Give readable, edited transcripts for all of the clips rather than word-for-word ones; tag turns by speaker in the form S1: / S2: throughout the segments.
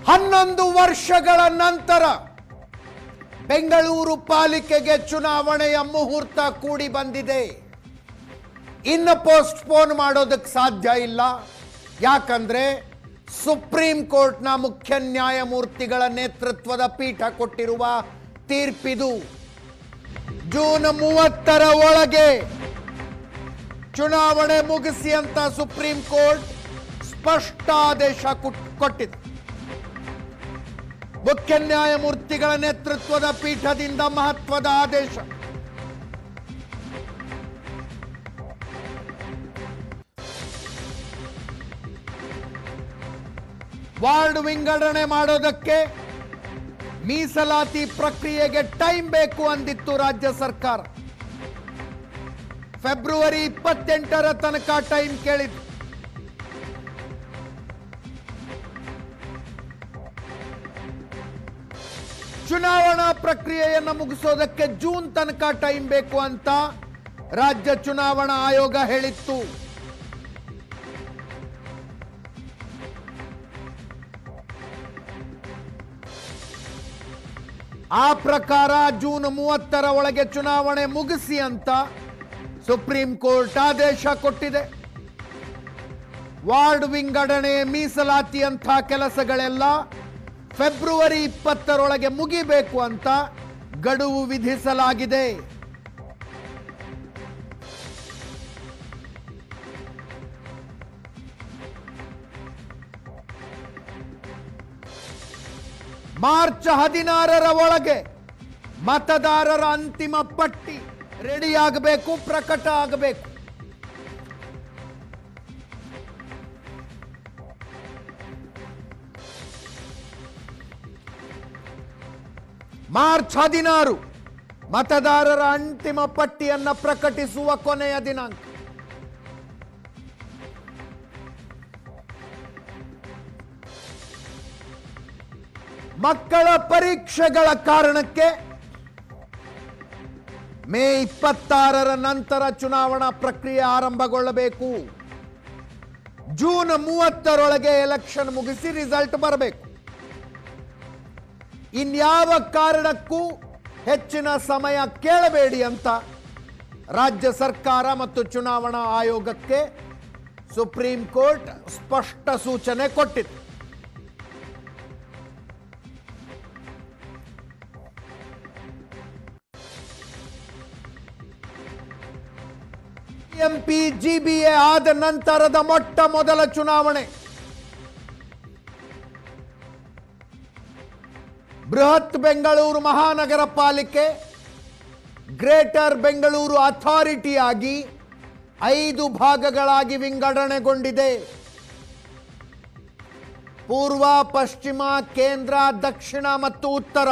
S1: 11 ವರ್ಷಗಳ ನಂತರ ಬೆಂಗಳೂರು ಪಾಲಿಕೆಗೆ ಚುನಾವಣೆಯ ಮುಹೂರ್ತ ಕೂಡಿ ಬಂದಿದೆ. ಇನ್ನು ಪೋಸ್ಟ್ಪೋನ್ ಮಾಡೋದಕ್ಕೆ ಸಾಧ್ಯ ಇಲ್ಲ. ಯಾಕಂದ್ರೆ ಸುಪ್ರೀಂ ಕೋರ್ಟ್ನ ಮುಖ್ಯ ನ್ಯಾಯಮೂರ್ತಿಗಳ ನೇತೃತ್ವದ ಪೀಠ ಕೊಟ್ಟಿರುವ ತೀರ್ಪಿದು. ಜೂನ್ 30ರ ಒಳಗೆ ಚುನಾವಣೆ ಮುಗಿಸಿ ಅಂತ ಸುಪ್ರೀಂ ಕೋರ್ಟ್ ಸ್ಪಷ್ಟ ಆದೇಶ ಕೊಟ್ಟಿದೆ. ಮುಖ್ಯ ನ್ಯಾಯಮೂರ್ತಿಗಳ ನೇತೃತ್ವದ ಪೀಠದಿಂದ ಮಹತ್ವದ ಆದೇಶ. ವಾರ್ಡ್ ವಿಂಗಡಣೆ ಮಾಡೋದಕ್ಕೆ ಮೀಸಲಾತಿ ಪ್ರಕ್ರಿಯೆಗೆ ಟೈಮ್ ಬೇಕು ಅಂದಿತ್ತು ರಾಜ್ಯ ಸರ್ಕಾರ. ಫೆಬ್ರವರಿ 28ರ ತನಕ ಟೈಮ್ ಕೇಳಿತ್ತು. ಚುನಾವಣಾ ಪ್ರಕ್ರಿಯೆಯನ್ನು ಮುಗಿಸೋದಕ್ಕೆ ಜೂನ್ ತನಕ ಟೈಮ್ ಬೇಕು ಅಂತ ರಾಜ್ಯ ಚುನಾವಣಾ ಆಯೋಗ ಹೇಳಿತ್ತು. ಆ ಪ್ರಕಾರ ಜೂನ್ 30ರ ಒಳಗೆ ಚುನಾವಣೆ ಮುಗಿಸಿ ಅಂತ ಸುಪ್ರೀಂ ಕೋರ್ಟ್ ಆದೇಶ ಕೊಟ್ಟಿದೆ. ವಾರ್ಡ್ ವಿಂಗಡಣೆ, ಮೀಸಲಾತಿ ಅಂತ ಕೆಲಸಗಳೆಲ್ಲ ಫೆಬ್ರವರಿ 20ರೊಳಗೆ ಮುಗಿಬೇಕು ಅಂತ ಗಡುವು ವಿಧಿಸಲಾಗಿದೆ. ಮಾರ್ಚ್ 16ರ ಒಳಗೆ ಮತದಾರರ ಅಂತಿಮ ಪಟ್ಟಿ ರೆಡಿಯಾಗಬೇಕು, ಪ್ರಕಟ ಆಗಬೇಕು. ಮಾರ್ಚ್ 16 ಮತದಾರರ ಅಂತಿಮ ಪಟ್ಟಿಯನ್ನು ಪ್ರಕಟಿಸುವ ಕೊನೆಯ ದಿನಾಂಕ. ಮಕ್ಕಳ ಪರೀಕ್ಷೆಗಳ ಕಾರಣಕ್ಕೆ ಮೇ 26ರ ನಂತರ ಚುನಾವಣಾ ಪ್ರಕ್ರಿಯೆ ಆರಂಭಗೊಳ್ಳಬೇಕು. ಜೂನ್ 30ರೊಳಗೆ ಎಲೆಕ್ಷನ್ ಮುಗಿಸಿ ರಿಸಲ್ಟ್ ಬರಬೇಕು. ಇನ್ಯಾವ ಕಾರಣಕ್ಕೂ ಹೆಚ್ಚಿನ ಸಮಯ ಕೇಳಬೇಡಿ ಅಂತ ರಾಜ್ಯ ಸರ್ಕಾರ ಮತ್ತು ಚುನಾವಣಾ ಆಯೋಗಕ್ಕೆ ಸುಪ್ರೀಂ ಕೋರ್ಟ್ ಸ್ಪಷ್ಟ ಸೂಚನೆ ಕೊಟ್ಟಿದೆ. ಎಂಪಿ ಜಿಬಿಎ ಆದ ನಂತರದ ಮೊಟ್ಟ ಮೊದಲ ಚುನಾವಣೆ. ಬೃಹತ್ ಬೆಂಗಳೂರು ಮಹಾನಗರ ಪಾಲಿಕೆ ಗ್ರೇಟರ್ ಬೆಂಗಳೂರು ಅಥಾರಿಟಿಯಾಗಿ 5 ಭಾಗಗಳಾಗಿ ವಿಂಗಡಣೆಗೊಂಡಿದೆ. ಪೂರ್ವ, ಪಶ್ಚಿಮ, ಕೇಂದ್ರ, ದಕ್ಷಿಣ ಮತ್ತು ಉತ್ತರ.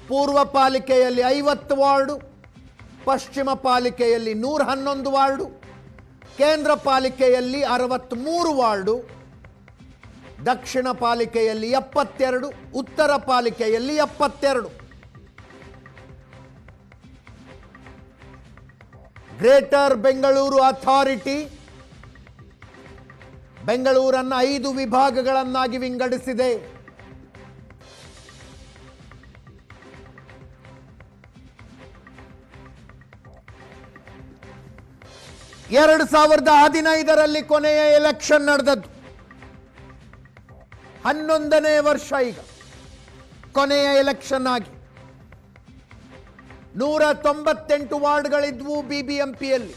S1: ಪೂರ್ವ ಪಾಲಿಕೆಯಲ್ಲಿ 50 ವಾರ್ಡು, ಪಶ್ಚಿಮ ಪಾಲಿಕೆಯಲ್ಲಿ 111 ವಾರ್ಡು, ಕೇಂದ್ರ ಪಾಲಿಕೆಯಲ್ಲಿ 63 ವಾರ್ಡು, ದಕ್ಷಿಣ ಪಾಲಿಕೆಯಲ್ಲಿ 72, ಉತ್ತರ ಪಾಲಿಕೆಯಲ್ಲಿ 72. ಗ್ರೇಟರ್ ಬೆಂಗಳೂರು ಅಥಾರಿಟಿ ಬೆಂಗಳೂರನ್ನು 5 ವಿಭಾಗಗಳನ್ನಾಗಿ ವಿಂಗಡಿಸಿದೆ. ಎರಡು 2015ರಲ್ಲಿ ಕೊನೆಯ ಎಲೆಕ್ಷನ್ ನಡೆದದ್ದು. 11ನೇ ವರ್ಷ ಈಗ ಕೊನೆಯ ಎಲೆಕ್ಷನ್ ಆಗಿ. 198 ವಾರ್ಡ್ಗಳಿದ್ವು ಬಿಬಿಎಂಪಿಯಲ್ಲಿ.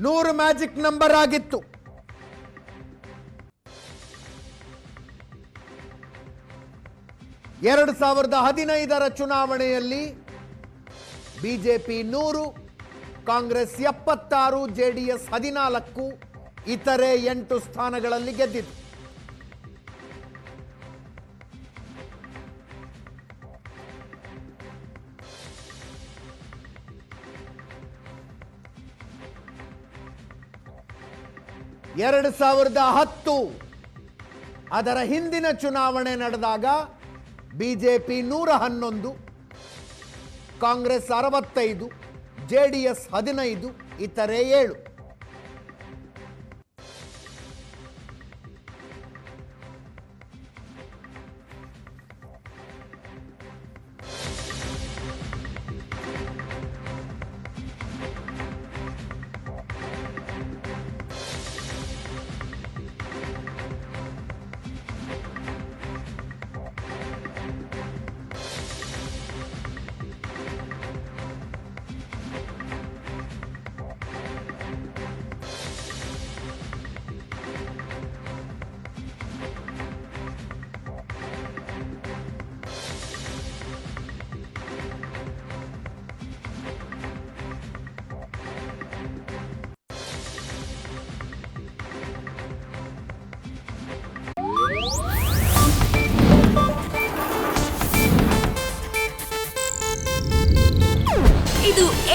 S1: 100 ಮ್ಯಾಜಿಕ್ ನಂಬರ್ ಆಗಿತ್ತು. ಎರಡು 2015ರ ಚುನಾವಣೆಯಲ್ಲಿ ಬಿಜೆಪಿ 100, ಕಾಂಗ್ರೆಸ್ 76, ಜೆಡಿಎಸ್ 14, ಇತರೆ 8 ಸ್ಥಾನಗಳಲ್ಲಿ ಗೆದ್ದಿತು. ಎರಡು 2010 ಅದರ ಹಿಂದಿನ ಚುನಾವಣೆ ನಡೆದಾಗ ಬಿಜೆಪಿ 111, ಕಾಂಗ್ರೆಸ್ 65, ಜೆಡಿಎಸ್ 15, ಇತರೆ 7.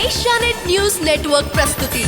S2: ಏಷ್ಯಾನೆಟ್ ನ್ಯೂಸ್ ನೆಟ್ವರ್ಕ್ ಪ್ರಸ್ತುತಿ.